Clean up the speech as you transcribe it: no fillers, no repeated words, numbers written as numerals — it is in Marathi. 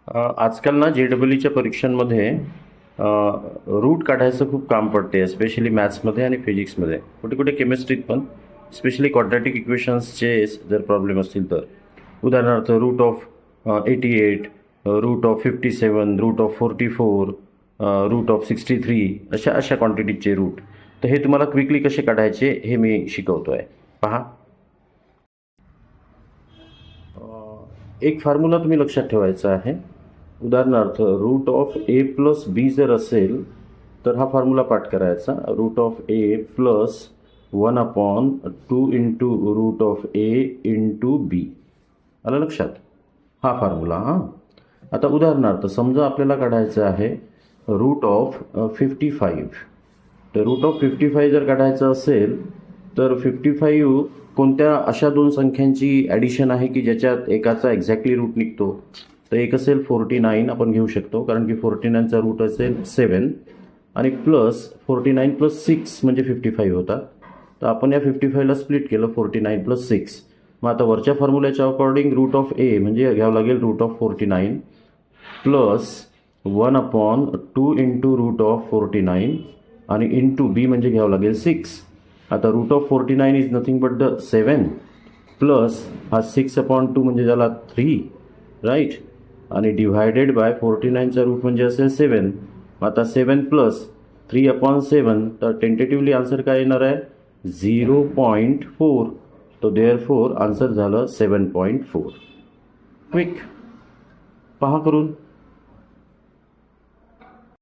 आजकाल ना JEEच्या परीक्षांमध्ये रूट काढायचं खूप काम पडते, स्पेशली मॅथ्समध्ये आणि फिजिक्समध्ये, कुठे कुठे केमिस्ट्रीत पण, स्पेशली क्वाड्रॅटिक इक्वेशन्सचे जर प्रॉब्लेम असतील तर. उदाहरणार्थ root of 88, root of 57, root of 44, root of 63, अशा अशा क्वांटिटीचे रूट. तर हे तुम्हाला क्विकली कसे काढायचे हे मी शिकवतो आहे. पहा, एक फॉर्म्युला तुम्ही लक्षात ठेवायचा आहे. उदाहरणार्थ root of A plus B जर असेल तर हा फॉर्म्युला पाठ करायचा. Root of A plus 1/2 into root of A into B. आलं लक्षात? हा फॉर्म्युला. आता उदाहरणार्थ समजा आपल्याला काढायचं आहे रूट ऑफ 55. तर रूट ऑफ 55 जर काढायचं असेल तर 55 कोणत्या अशा दोन संख्यांची ॲडिशन आहे की ज्याच्यात एकाचा एक्झॅक्टली रूट निघतो. तर एक असेल 49 आपण घेऊ शकतो, कारण की 49चा रूट असेल 7, आणि प्लस 49 प्लस 6 म्हणजे 55 होता. तर आपण या 55ला स्प्लिट केलं 49 प्लस 6. मग आता वरच्या फॉर्म्युल्याच्या अकॉर्डिंग रूट ऑफ ए म्हणजे घ्यावं लागेल root of 49 plus 1/2 into root of 49 आणि इंटू बी म्हणजे घ्यावं लागेल 6. आता root of 49 is nothing but the 7 plus हा 6/2 म्हणजे झाला 3, राईट, आणि डिव्हायडेड बाय 49चा रूट म्हणजे असेल 7. आता 7 प्लस 3/7, तर टेंटेटिव्हली आन्सर काय येणार आहे 0.4. तो देअरफोर आन्सर झालं 7.4. क्विक पहा करून.